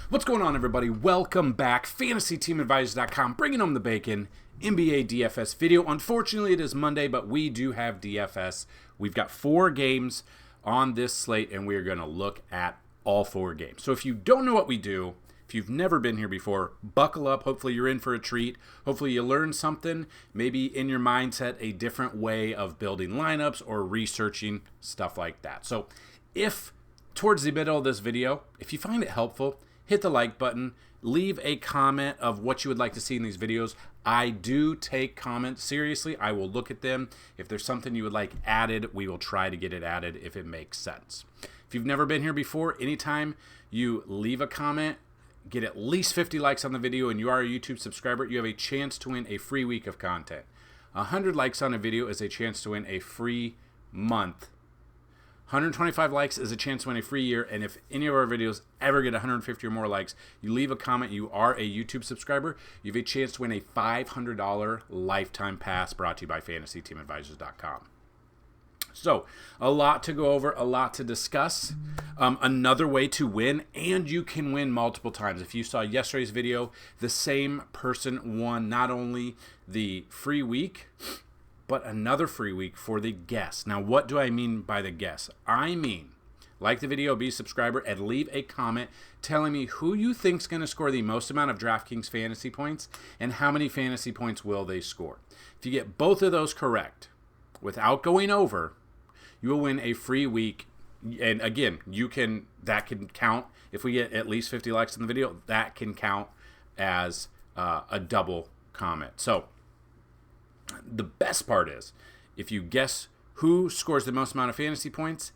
What's going on, everybody? Welcome back. FantasyTeamAdvisors.com, bringing home the bacon. NBA DFS video. Unfortunately, it is Monday, but we do have DFS. We've got 4 games on this slate, and we're going to look at all 4 games. So if you don't know what we do, if you've never been here before, buckle up. Hopefully you're in for a treat. Hopefully you learn something, maybe in your mindset, a different way of building lineups or researching, stuff like that. So if towards the middle of this video, if you find it helpful, hit the like button, leave a comment of what you would like to see in these videos. I do take comments seriously. I will look at them. If there's something you would like added, we will try to get it added if it makes sense. If you've never been here before, anytime you leave a comment, get at least 50 likes on the video, and you are a YouTube subscriber, you have a chance to win a free week of content. 100 likes on a video is a chance to win a free month. 125 likes is a chance to win a free year, and if any of our videos ever get 150 or more likes, you leave a comment, you are a YouTube subscriber, you have a chance to win a $500 lifetime pass brought to you by FantasyTeamAdvisors.com. So, a lot to go over, a lot to discuss. Another way to win, and you can win multiple times. If you saw yesterday's video, the same person won not only the free week, but another free week for the guest. Now, what do I mean by the guest? I mean, like the video, be a subscriber, and leave a comment telling me who you think is going to score the most amount of DraftKings fantasy points and how many fantasy points will they score. If you get both of those correct, without going over, you will win a free week. And again, that can count. If we get at least 50 likes in the video, that can count as a double comment. So, the best part is, if you guess who scores the most amount of fantasy points,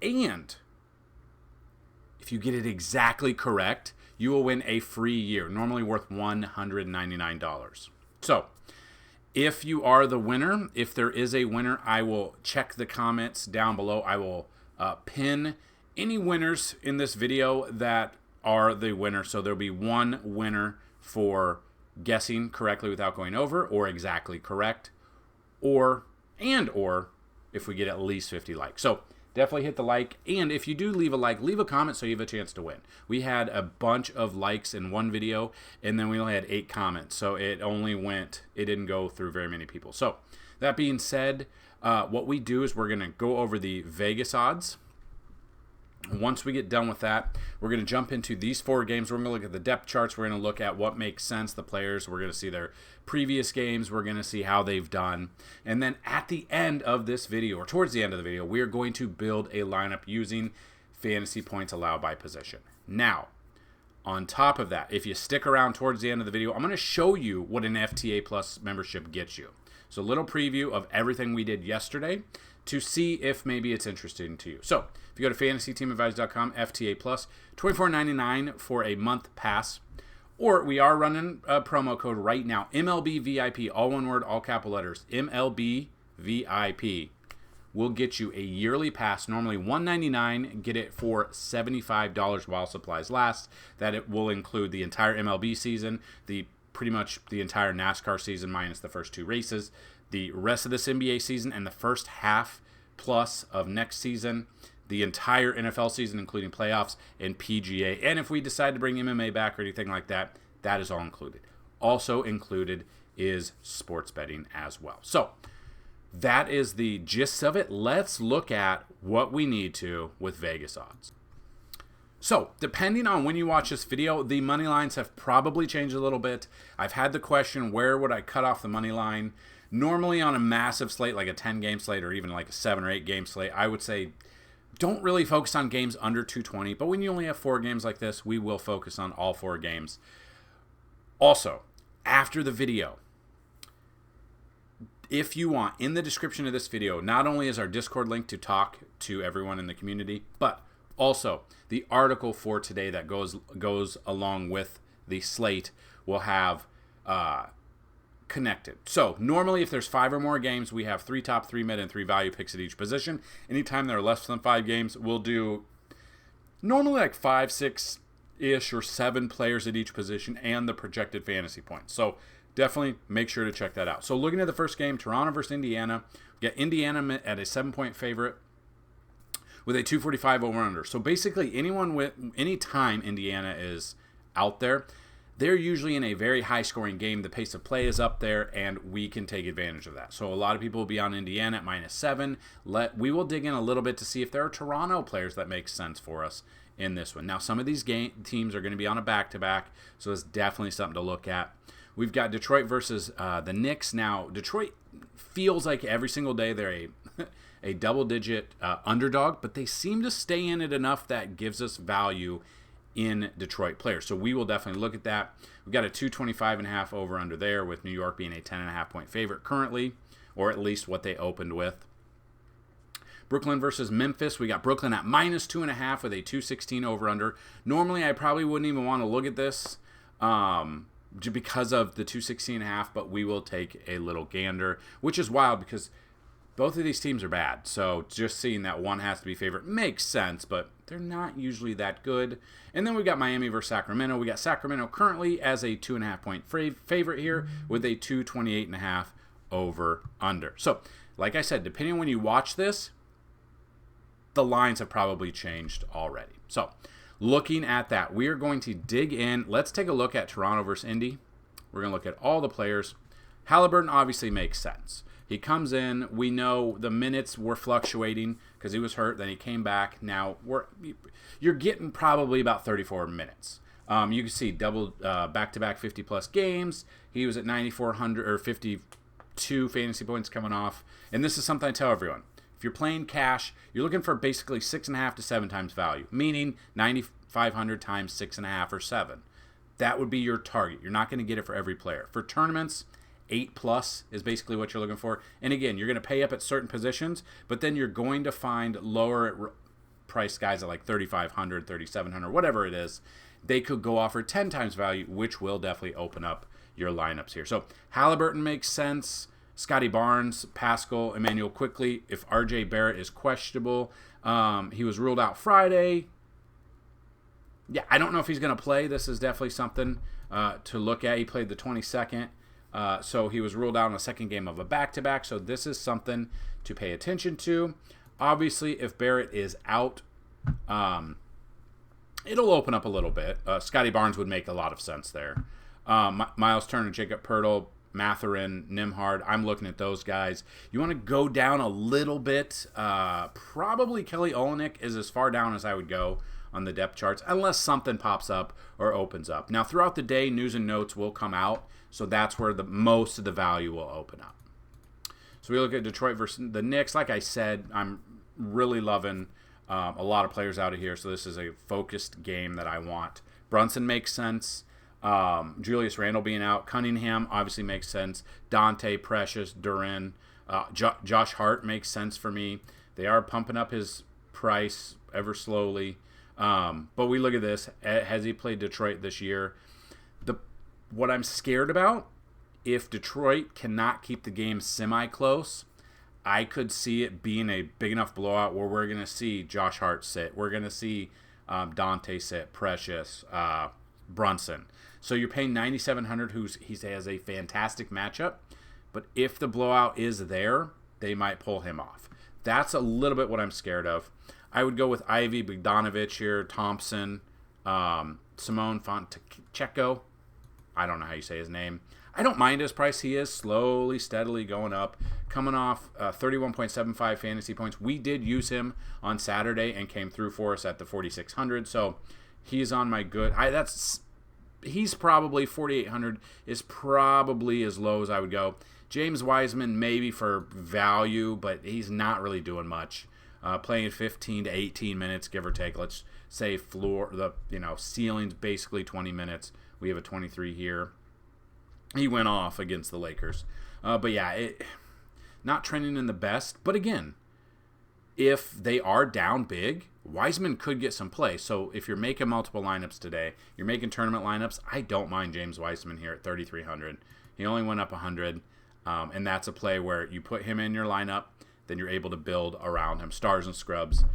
and if you get it exactly correct, you will win a free year, normally worth $199. So, if you are the winner, if there is a winner, I will check the comments down below. I will pin any winners in this video that are the winner. So there'll be one winner for guessing correctly without going over, or exactly correct, or if we get at least 50 likes. So definitely hit the like, and if you do leave a like, leave a comment so you have a chance to win. We had a bunch of likes in one video, and then we only had 8 comments, so it didn't go through very many people. So that being said, what we do is we're going to go over the Vegas odds. Once we get done with that, we're going to jump into these 4 games. We're going to look at the depth charts. We're going to look at what makes sense, the players. We're going to see their previous games. We're going to see how they've done. And then at the end of this video, or towards the end of the video, we're going to build a lineup using fantasy points allowed by position. Now, on top of that, if you stick around towards the end of the video, I'm going to show you what an FTA Plus membership gets you. So a little preview of everything we did yesterday to see if maybe it's interesting to you. So if you go to FantasyTeamAdvisors.com, FTA Plus, $24.99 for a month pass. Or we are running a promo code right now, MLB VIP, all one word, all capital letters, MLB VIP. Will get you a yearly pass, normally $199, get it for $75 while supplies last. That it will include the entire MLB season, pretty much the entire NASCAR season minus the first 2 races, the rest of this NBA season, and the first half plus of next season, the entire NFL season, including playoffs and PGA. And if we decide to bring MMA back or anything like that, that is all included. Also included is sports betting as well. So that is the gist of it. Let's look at what we need to with Vegas odds. So, depending on when you watch this video, the money lines have probably changed a little bit. I've had the question, where would I cut off the money line? Normally on a massive slate, like a 10-game slate or even like a 7 or 8-game slate, I would say don't really focus on games under 220. But when you only have 4 games like this, we will focus on all 4 games. Also, after the video, if you want, in the description of this video, not only is our Discord link to talk to everyone in the community, but also the article for today that goes along with the slate will have connected. So normally if there's 5 or more games, we have 3 top, 3 mid, and 3 value picks at each position. Anytime there are less than 5 games, we'll do normally like 5, 6-ish or 7 players at each position and the projected fantasy points. So definitely make sure to check that out. So looking at the first game, Toronto versus Indiana. We got Indiana at a 7-point favorite. with a 245 over under. So basically, any time Indiana is out there, they're usually in a very high-scoring game. The pace of play is up there, and we can take advantage of that. So a lot of people will be on Indiana at -7. We will dig in a little bit to see if there are Toronto players that make sense for us in this one. Now, some of these teams are going to be on a back-to-back, so it's definitely something to look at. We've got Detroit versus the Knicks. Now, Detroit feels like every single day they're a double-digit underdog, but they seem to stay in it enough that gives us value in Detroit players. So we will definitely look at that. We've got a 225.5 over under there, with New York being a 10.5 point favorite currently, or at least what they opened with. Brooklyn versus Memphis. We got Brooklyn at -2.5 with a 216 over under. Normally, I probably wouldn't even want to look at this because of the 216.5, but we will take a little gander, which is wild because both of these teams are bad. So just seeing that one has to be favorite makes sense, but they're not usually that good. And then we got Miami versus Sacramento. We got Sacramento currently as a 2.5 point favorite here with a 228.5 over under. So, like I said, depending on when you watch this, the lines have probably changed already. So, looking at that, we are going to dig in. Let's take a look at Toronto versus Indy. We're going to look at all the players. Halliburton obviously makes sense. He comes in. We know the minutes were fluctuating because he was hurt. Then he came back. Now you're getting probably about 34 minutes. You can see double back-to-back 50-plus games. He was at 9,400 or 52 fantasy points coming off. And this is something I tell everyone. If you're playing cash, you're looking for basically 6.5 to 7 times value, meaning 9,500 times 6.5 or 7. That would be your target. You're not going to get it for every player. For tournaments, 8+ is basically what you're looking for. And again, you're going to pay up at certain positions, but then you're going to find lower price guys at like 3,500, 3,700, whatever it is. They could go off for 10 times value, which will definitely open up your lineups here. So Halliburton makes sense. Scotty Barnes, Pascal, Emmanuel Quickly. If RJ Barrett is questionable, he was ruled out Friday. Yeah, I don't know if he's going to play. This is definitely something to look at. He played the 22nd. So he was ruled out in the second game of a back-to-back. So this is something to pay attention to. Obviously, if Barrett is out, it'll open up a little bit. Scotty Barnes would make a lot of sense there. Miles Turner, Jacob Poeltl, Mathurin, Nimhard. I'm looking at those guys. You want to go down a little bit. Probably Kelly Olynyk is as far down as I would go on the depth charts, unless something pops up or opens up. Now, throughout the day, news and notes will come out. So that's where the most of the value will open up. So we look at Detroit versus the Knicks. Like I said, I'm really loving a lot of players out of here. So this is a focused game that I want. Brunson makes sense. Julius Randle being out. Cunningham obviously makes sense. Dante, Precious, Duran. Josh Hart makes sense for me. They are pumping up his price ever slowly. But we look at this. Has he played Detroit this year? What I'm scared about, if Detroit cannot keep the game semi-close, I could see it being a big enough blowout where we're going to see Josh Hart sit. We're going to see Dante sit, Precious, Brunson. So you're paying $9,700, he has a fantastic matchup. But if the blowout is there, they might pull him off. That's a little bit what I'm scared of. I would go with Ivy, Bogdanovich here, Thompson, Simone Fontecchio. I don't know how you say his name. I don't mind his price. He is slowly, steadily going up. Coming off 31.75 fantasy points. We did use him on Saturday and came through for us at the 4,600. So he's on my good. He's probably 4,800 is probably as low as I would go. James Wiseman maybe for value, but he's not really doing much. Playing 15 to 18 minutes, give or take. Let's say ceiling's basically 20 minutes. We have a 23 here. He went off against the Lakers. But yeah, not trending in the best. But again, if they are down big, Wiseman could get some play. So if you're making multiple lineups today, you're making tournament lineups, I don't mind James Wiseman here at 3,300. He only went up 100. And that's a play where you put him in your lineup, then you're able to build around him. Stars and scrubs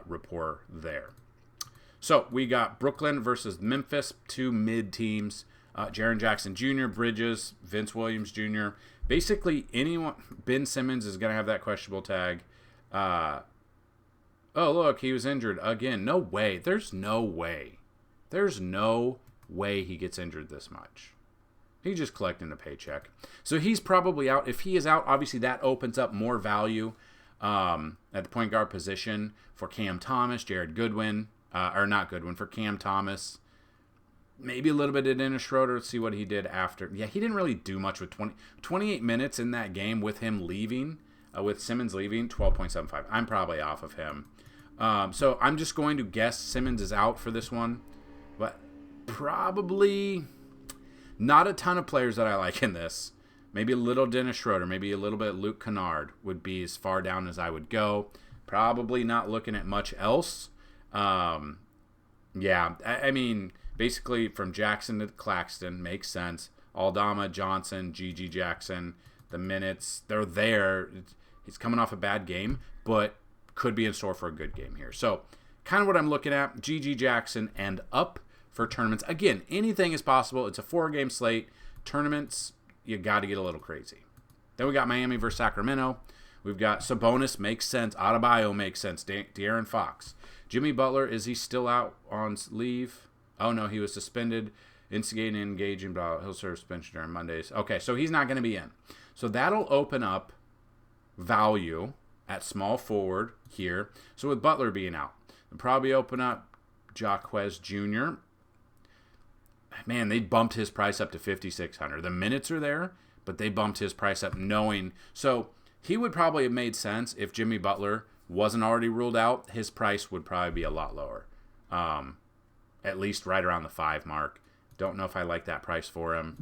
rapport there. So we got Brooklyn versus Memphis, two mid teams. Jaren Jackson Jr., Bridges, Vince Williams Jr. Basically anyone. Ben Simmons is going to have that questionable tag. Oh, look, he was injured again. No way. There's no way. There's no way he gets injured this much. He's just collecting a paycheck. So he's probably out. If he is out, obviously that opens up more value at the point guard position for Cam Thomas, Jared Goodwin, or not Goodwin, for Cam Thomas. Maybe a little bit of Dennis Schroeder. Let's see what he did after. Yeah, he didn't really do much with 28 minutes in that game with him leaving, with Simmons leaving, 12.75. I'm probably off of him. So I'm just going to guess Simmons is out for this one. But probably not a ton of players that I like in this. Maybe a little Dennis Schroeder, maybe a little bit Luke Kennard would be as far down as I would go. Probably not looking at much else. Yeah, I mean, basically from Jackson to Claxton makes sense. Aldama, Johnson, G.G. Jackson, the minutes, they're there. He's coming off a bad game, but could be in store for a good game here. So kind of what I'm looking at, G.G. Jackson and up for tournaments. Again, anything is possible. It's a 4-game slate. Tournaments, you got to get a little crazy. Then we got Miami versus Sacramento. We've got Sabonis, makes sense. Adebayo makes sense. De'Aaron Fox. Jimmy Butler, is he still out on leave? Oh, no, he was suspended. Instigating and engaging, but he'll serve suspension during Mondays. Okay, so he's not going to be in. So that'll open up value at small forward here. So with Butler being out, it'll probably open up Jaquez Jr. Man, they bumped his price up to $5,600. The minutes are there, but they bumped his price up knowing. So he would probably have made sense if Jimmy Butler wasn't already ruled out. His price would probably be a lot lower, at least right around the 5 mark. Don't know if I like that price for him.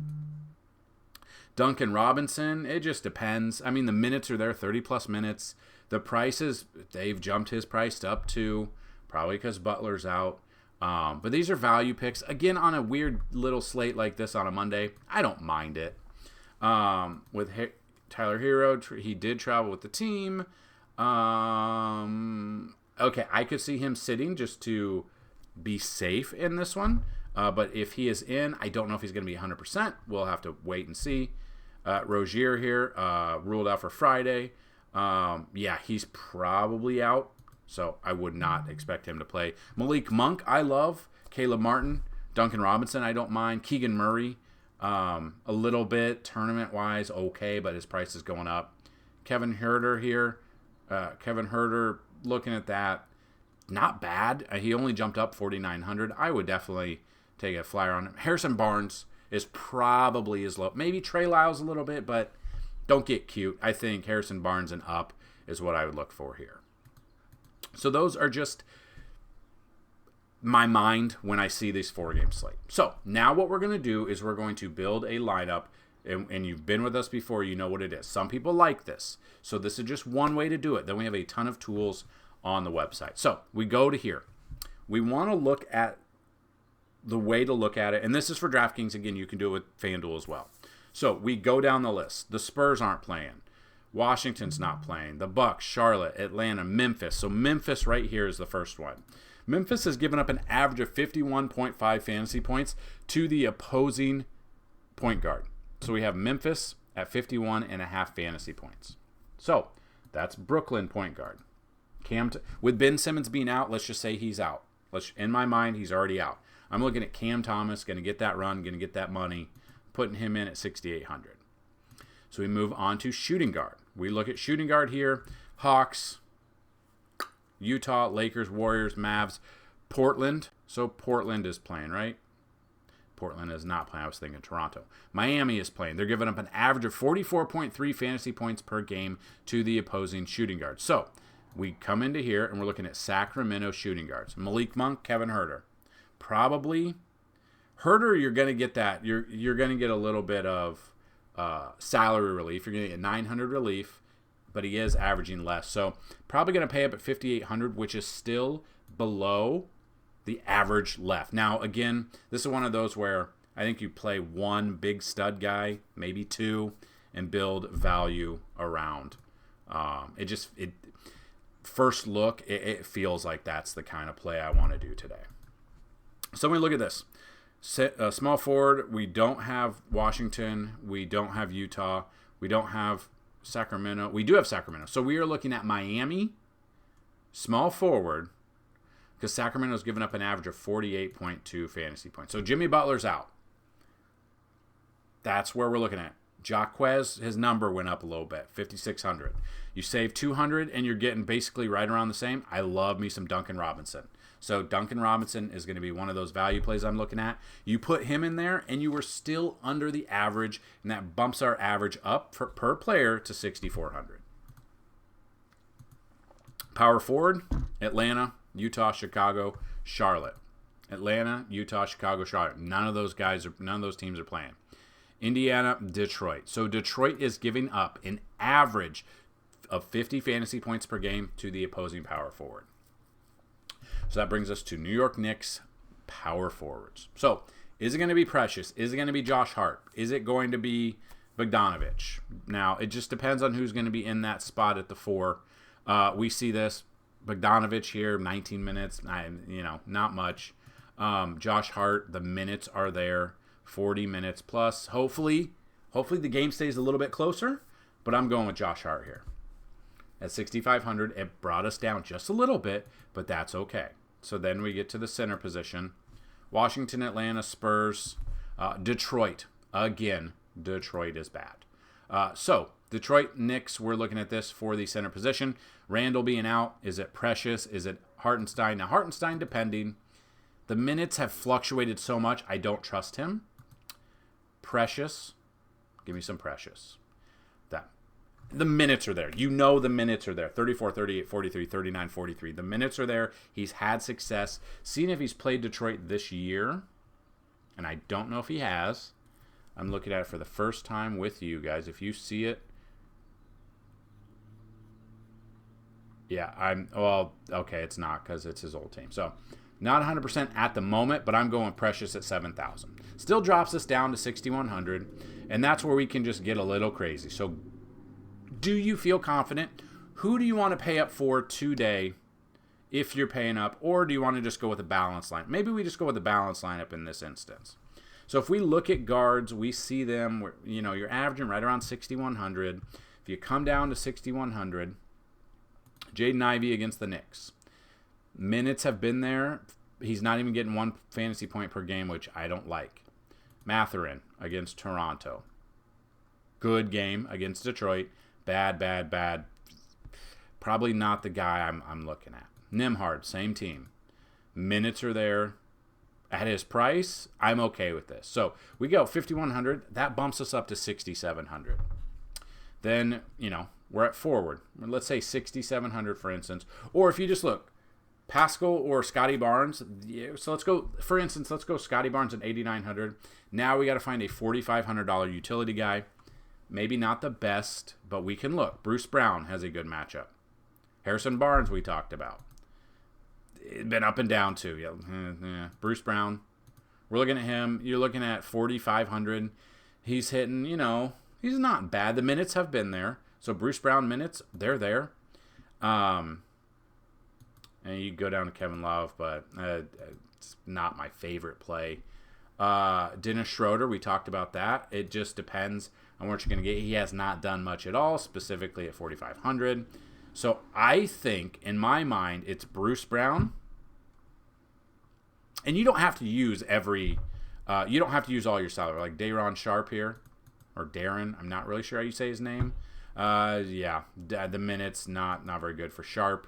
Duncan Robinson, it just depends. I mean, the minutes are there, 30-plus minutes. The prices, they've jumped his price up to, probably because Butler's out. But these are value picks. Again, on a weird little slate like this on a Monday, I don't mind it. With Tyler Hero, he did travel with the team. Okay, I could see him sitting just to be safe in this one. But if he is in, I don't know if he's going to be 100%. We'll have to wait and see. Rozier here, ruled out for Friday. Yeah, he's probably out. So I would not expect him to play. Malik Monk, I love. Caleb Martin. Duncan Robinson, I don't mind. Keegan Murray, a little bit tournament-wise, okay, but his price is going up. Kevin Huerter here. Kevin Huerter, looking at that, not bad. He only jumped up 4,900. I would definitely take a flyer on him. Harrison Barnes is probably as low. Maybe Trey Lyles a little bit, but don't get cute. I think Harrison Barnes and up is what I would look for here. So those are just my mind when I see this 4-game slate. So now what we're going to do is we're going to build a lineup, and you've been with us before, you know what it is. Some people like this. So this is just one way to do it. Then we have a ton of tools on the website. So we go to here. We want to look at the way to look at it, and this is for DraftKings. Again, you can do it with FanDuel as well. So we go down the list. The Spurs aren't playing. Washington's not playing. The Bucks, Charlotte, Atlanta, Memphis. So Memphis right here is the first one. Memphis has given up an average of 51.5 fantasy points to the opposing point guard. So we have Memphis at 51.5 fantasy points. So that's Brooklyn point guard. With Ben Simmons being out, let's just say he's out. In my mind, he's already out. I'm looking at Cam Thomas, going to get that run, going to get that money, putting him in at 6,800. So we move on to shooting guard. We look at shooting guard here. Hawks, Utah, Lakers, Warriors, Mavs, Portland. So Portland is playing, right? Portland is not playing. I was thinking Toronto. Miami is playing. They're giving up an average of 44.3 fantasy points per game to the opposing shooting guard. So we come into here, and we're looking at Sacramento shooting guards. Malik Monk, Kevin Huerter. Probably Huerter, you're going to get that. You're going to get a little bit of salary relief. You're going to get 900 relief, but he is averaging less. So probably going to pay up at 5,800, which is still below the average left. Now, again, this is one of those where I think you play one big stud guy, maybe two, and build value around. First look, it feels like that's the kind of play I want to do today. So when we look at this, small forward, we don't have Washington, we don't have Utah, we don't have Sacramento. We do have Sacramento. So we are looking at Miami, Small forward, because Sacramento's given up an average of 48.2 fantasy points. So Jimmy Butler's out. That's where we're looking at. Jaquez, his number went up a little bit, 5,600. You save 200, and you're getting basically right around the same. I love me some Duncan Robinson. So Duncan Robinson is going to be one of those value plays I'm looking at. You put him in there, and you were still under the average, and that bumps our average up per player to 6,400. Power forward, Atlanta, Utah, Chicago, Charlotte. Atlanta, Utah, Chicago, Charlotte. None of those teams are playing. Indiana, Detroit. So Detroit is giving up an average of 50 fantasy points per game to the opposing power forward. So that brings us to New York Knicks power forwards. So is it going to be Precious? Is it going to be Josh Hart? Is it going to be Bogdanovich? Now, it just depends on who's going to be in that spot at the 4. We see this. Bogdanovich here, 19 minutes. Not much. Josh Hart, the minutes are there. 40 minutes plus. Hopefully the game stays a little bit closer, but I'm going with Josh Hart here. At 6,500, it brought us down just a little bit, but that's okay. So then we get to the center position. Washington, Atlanta, Spurs, Detroit. Again, Detroit is bad. So Detroit, Knicks, we're looking at this for the center position. Randall being out. Is it Precious? Is it Hartenstein? Now, Hartenstein, depending. The minutes have fluctuated so much, I don't trust him. Precious. Give me some Precious. The minutes are there. You know the minutes are there. 34, 38, 43, 39, 43. The minutes are there. He's had success. Seeing if he's played Detroit this year, and I don't know if he has. I'm looking at it for the first time with you guys. If you see it. Yeah, okay, it's not because it's his old team. So, not 100% at the moment, but I'm going Precious at 7,000. Still drops us down to 6,100, and that's where we can just get a little crazy. So, do you feel confident? Who do you want to pay up for today if you're paying up, or do you want to just go with a balanced line? Maybe we just go with a balanced lineup in this instance. So if we look at guards, we see them, you're averaging right around 6,100. If you come down to 6,100, Jaden Ivey against the Knicks. Minutes have been there. He's not even getting 1 fantasy point per game, which I don't like. Mathurin against Toronto. Good game against Detroit. Bad. Probably not the guy I'm looking at. Nembhard, same team. Minutes are there. At his price, I'm okay with this. So we go 5,100. That bumps us up to 6,700. Then, we're at forward. Let's say 6,700, for instance. Or if you just look, Pascal or Scotty Barnes. So let's go Scotty Barnes at 8,900. Now we got to find a $4,500 utility guy. Maybe not the best, but we can look. Bruce Brown has a good matchup. Harrison Barnes we talked about. It's been up and down too. Yeah. Bruce Brown. We're looking at him. You're looking at 4,500. He's hitting, he's not bad. The minutes have been there. So Bruce Brown minutes, they're there. And you go down to Kevin Love, but it's not my favorite play. Dennis Schroeder, we talked about that. It just depends on what you're going to get. He has not done much at all, specifically at 4,500. So I think, in my mind, it's Bruce Brown. And you don't have to use you don't have to use all your salary. Like Day'Ron Sharp here, or Darren, I'm not really sure how you say his name. The minutes, not very good for Sharp.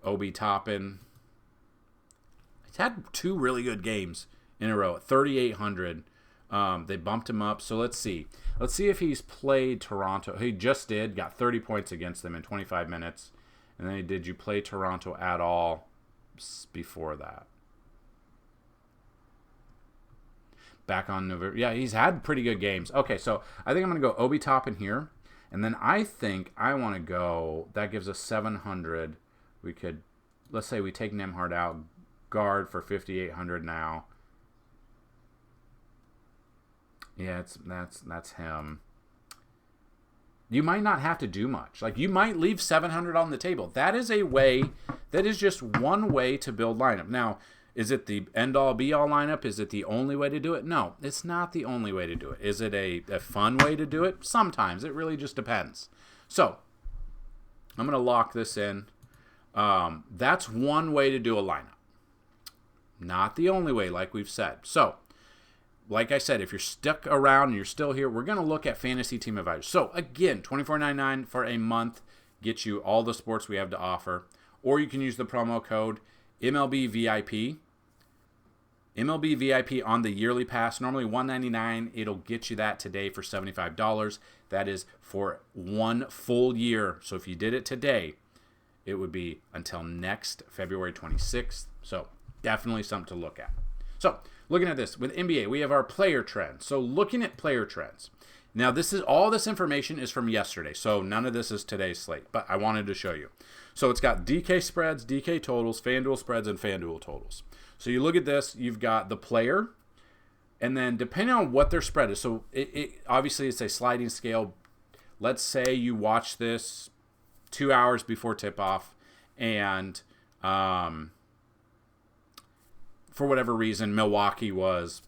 Obi Toppin. He's had 2 really good games in a row at 3,800. They bumped him up. So let's see. Let's see if he's played Toronto. He just did. Got 30 points against them in 25 minutes. And then did you play Toronto at all before that? Back on November. Yeah, he's had pretty good games. Okay, so I think I'm going to go Obi Toppin here. And then I think I want to go, that gives us 700. We could, let's say we take Nembhard out, guard for 5,800 now. Yeah, that's him. You might not have to do much. Like, you might leave 700 on the table. That is just one way to build lineup. Now, is it the end-all, be-all lineup? Is it the only way to do it? No, it's not the only way to do it. Is it a fun way to do it? Sometimes. It really just depends. So, I'm going to lock this in. That's one way to do a lineup. Not the only way, like we've said. So, like I said, if you're stuck around and you're still here, we're going to look at Fantasy Team Advisors. So, again, $24.99 for a month gets you all the sports we have to offer. Or you can use the promo code MLBVIP. MLBVIP on the yearly pass, normally $199. It'll get you that today for $75. That is for 1 full year. So if you did it today, it would be until next February 26th. So definitely something to look at. So looking at this, with NBA, we have our player trends. So looking at player trends. Now, all this information is from yesterday, so none of this is today's slate, but I wanted to show you. So it's got DK spreads, DK totals, FanDuel spreads, and FanDuel totals. So you look at this, you've got the player, and then depending on what their spread is, so obviously it's a sliding scale. Let's say you watch this 2 hours before tip-off, and for whatever reason, Milwaukee was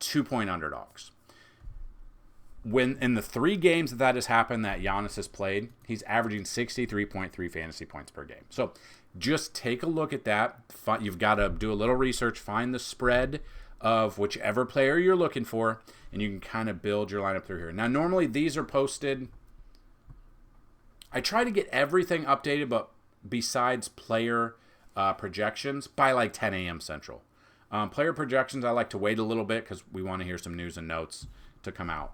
2-point underdogs. When in the 3 games that has happened that Giannis has played, he's averaging 63.3 fantasy points per game. So just take a look at that. You've got to do a little research, find the spread of whichever player you're looking for, and you can kind of build your lineup through here. Now, normally these are posted. I try to get everything updated, but besides player projections, by like 10 a.m. Central. Player projections, I like to wait a little bit because we want to hear some news and notes to come out.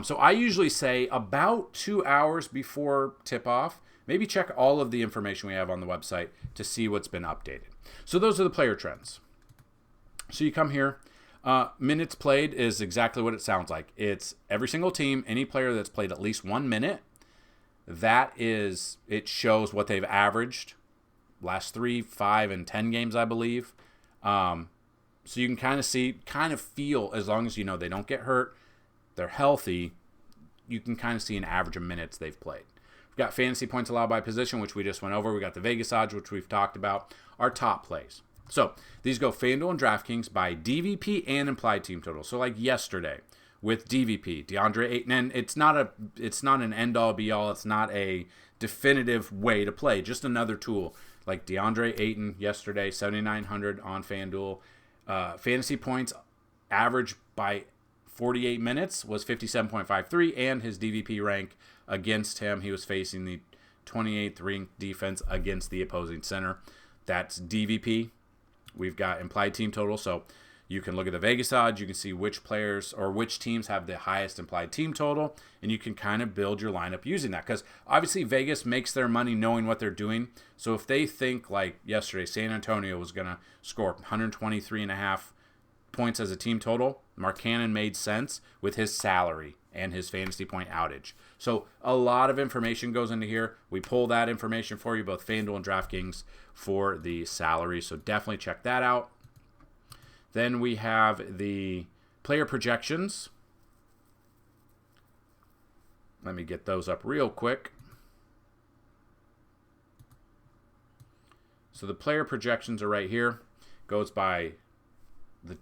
So I usually say about 2 hours before tip-off, maybe check all of the information we have on the website to see what's been updated. So those are the player trends. So you come here. Minutes played is exactly what it sounds like. It's every single team, any player that's played at least 1 minute. It shows what they've averaged last 3, 5, and 10 games, I believe. So you can kind of feel, as long as you know they don't get hurt, they're healthy, you can kind of see an average of minutes they've played. We've got fantasy points allowed by position, which we just went over. We got the Vegas odds, which we've talked about. Our top plays. So these go FanDuel and DraftKings by DVP and implied team total. So like yesterday with DVP, DeAndre Ayton, and it's not an end-all be-all. It's not a definitive way to play. Just another tool. Like DeAndre Ayton yesterday, 7,900 on FanDuel. Fantasy points average by 48 minutes was 57.53, and his DVP rank against him, he was facing the 28th ranked defense against the opposing center. That's DVP. We've got implied team total, so you can look at the Vegas odds, you can see which players or which teams have the highest implied team total, and you can kind of build your lineup using that, because obviously Vegas makes their money knowing what they're doing. So if they think, like yesterday, San Antonio was going to score 123.5 points as a team total, Mark Cannon made sense with his salary and his fantasy point outage. So a lot of information goes into here. We pull that information for you, both FanDuel and DraftKings, for the salary. So definitely check that out. Then we have the player projections. Let me get those up real quick. So the player projections are right here. Goes by the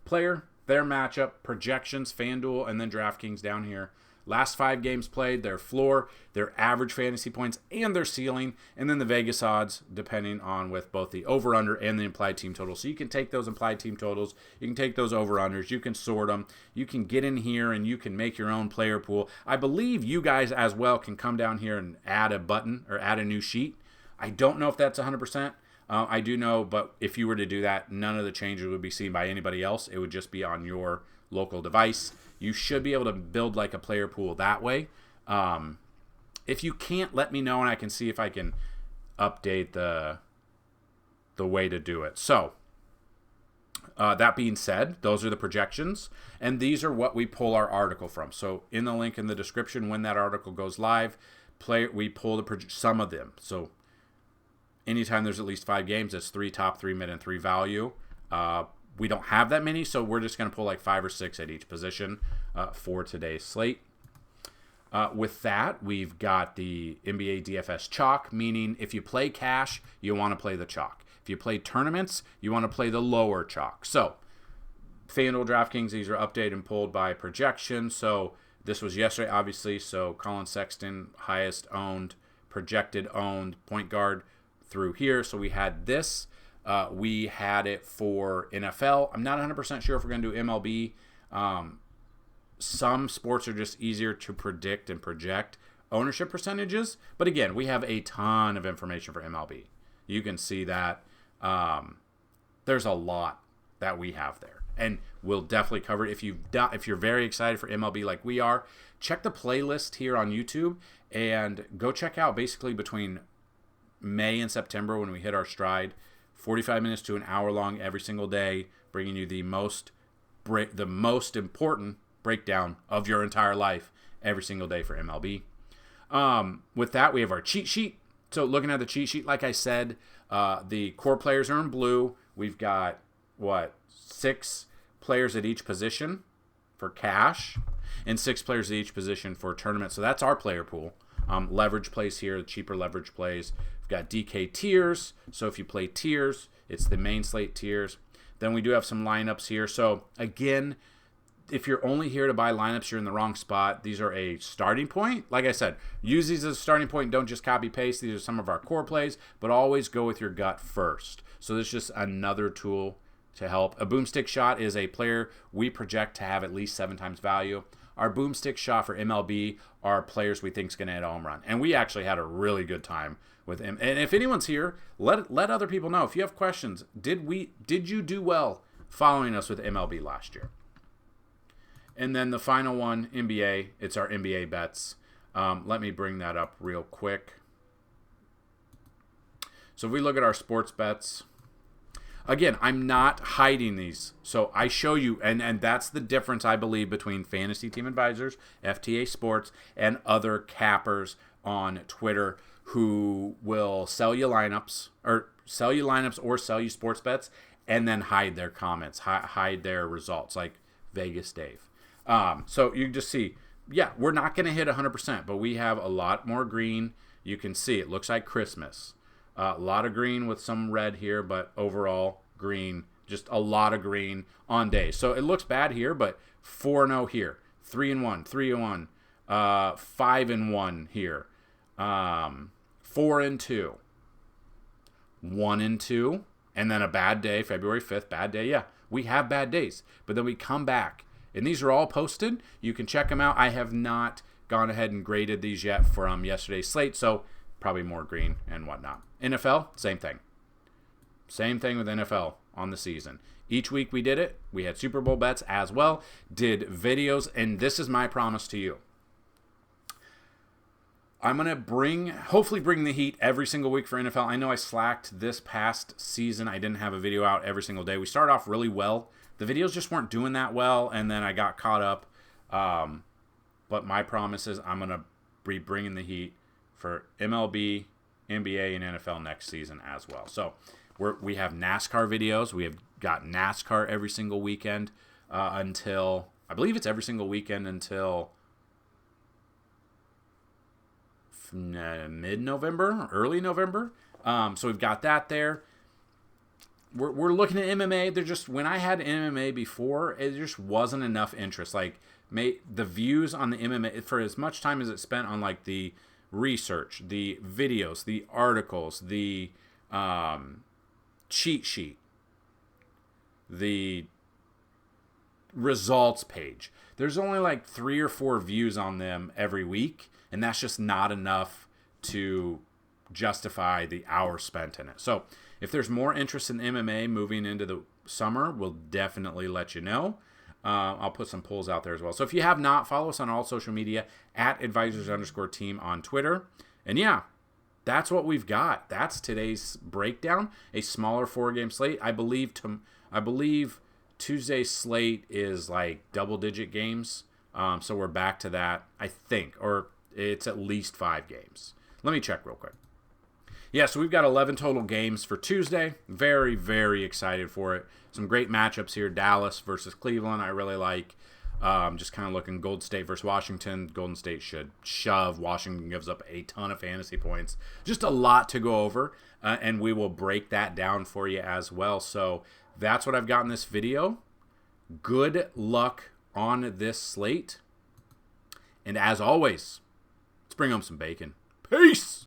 player, their matchup, projections, FanDuel, and then DraftKings down here. Last 5 games played, their floor, their average fantasy points, and their ceiling, and then the Vegas odds, depending on with both the over-under and the implied team total. So you can take those implied team totals, you can take those over-unders, you can sort them, you can get in here, and you can make your own player pool. I believe you guys as well can come down here and add a button or add a new sheet. I don't know if that's 100%. I do know, but if you were to do that, none of the changes would be seen by anybody else. It would just be on your local device. You should be able to build like a player pool that way. If you can't, let me know, and I can see if I can update the way to do it. So, that being said, those are the projections, and these are what we pull our article from. So, in the link in the description, when that article goes live, we pull some of them. So, anytime there's at least 5 games, it's 3 top, 3 mid, and 3 value. We don't have that many, so we're just going to pull like 5 or 6 at each position for today's slate. With that, we've got the NBA DFS chalk, meaning if you play cash, you want to play the chalk. If you play tournaments, you want to play the lower chalk. So, FanDuel, DraftKings, these are updated and pulled by projection. So, this was yesterday, obviously. So, Colin Sexton, highest owned, projected owned point guard through here. So we had this. We had it for NFL. I'm not 100% sure if we're going to do MLB. Some sports are just easier to predict and project ownership percentages. But again, we have a ton of information for MLB. You can see that there's a lot that we have there. And we'll definitely cover it. If you're very excited for MLB like we are, check the playlist here on YouTube and go check out basically between May and September when we hit our stride, 45 minutes to an hour long every single day, bringing you the most important breakdown of your entire life every single day for MLB. With that, we have our cheat sheet. So looking at the cheat sheet, like I said, the core players are in blue. We've got, 6 players at each position for cash and 6 players at each position for tournament. So that's our player pool. Leverage plays here, the cheaper leverage plays. We've got DK tiers. So if you play tiers, it's the main slate tiers. Then we do have some lineups here. So again, if you're only here to buy lineups, you're in the wrong spot. These are a starting point. Like I said, use these as a starting point. Don't just copy paste. These are some of our core plays, but always go with your gut first. So this is just another tool to help. A boomstick shot is a player we project to have at least 7 times value. Our boomstick shot for MLB are players we think is going to hit a home run. And we actually had a really good time with him. And if anyone's here, let other people know. If you have questions, did you do well following us with MLB last year? And then the final one, NBA. It's our NBA bets. Let me bring that up real quick. So if we look at our sports bets, again, I'm not hiding these. So I show you, and that's the difference, I believe, between Fantasy Team Advisors, FTAsports, and other cappers on Twitter who will sell you lineups or sell you sports bets and then hide their comments, hide their results, like Vegas Dave. So you can just see, yeah, we're not going to hit 100%, but we have a lot more green. You can see it looks like Christmas. A lot of green with some red here, but overall green, just a lot of green on days. So it looks bad here, but 4-0 here, 3-1, 3-1, 5-1 here, 4-2, 1-2, and then a bad day, February 5th, bad day. Yeah, we have bad days, but then we come back. And these are all posted. You can check them out. I have not gone ahead and graded these yet from yesterday's slate, so probably more green and whatnot. NFL, same thing. Same thing with NFL on the season. Each week we did it. We had Super Bowl bets as well. Did videos, and this is my promise to you. I'm going to hopefully bring the heat every single week for NFL. I know I slacked this past season. I didn't have a video out every single day. We started off really well. The videos just weren't doing that well, and then I got caught up. But my promise is I'm going to be bringing the heat for MLB, NBA, and NFL next season as well. So we have NASCAR videos. We have got NASCAR every single weekend until, I believe it's every single weekend until mid-November, early November. So we've got that there. We're looking at MMA. They're just, when I had MMA before, it just wasn't enough interest. Like, the views on the MMA, for as much time as it spent on like the research, the videos, the articles, the cheat sheet, the results page, there's only like 3 or 4 views on them every week, and that's just not enough to justify the hours spent in it. So if there's more interest in MMA moving into the summer, we'll definitely let you know. I'll put some polls out there as well. So if you have not, follow us on all social media at advisors_team on Twitter. And yeah, that's what we've got. That's today's breakdown. A smaller 4-game slate. I believe Tuesday's slate is like double-digit games. So we're back to that, I think, or it's at least 5 games. Let me check real quick. Yeah, so we've got 11 total games for Tuesday. Very, very excited for it. Some great matchups here. Dallas versus Cleveland, I really like. Just kind of looking Golden State versus Washington. Golden State should shove. Washington gives up a ton of fantasy points. Just a lot to go over, and we will break that down for you as well. So that's what I've got in this video. Good luck on this slate. And as always, let's bring home some bacon. Peace!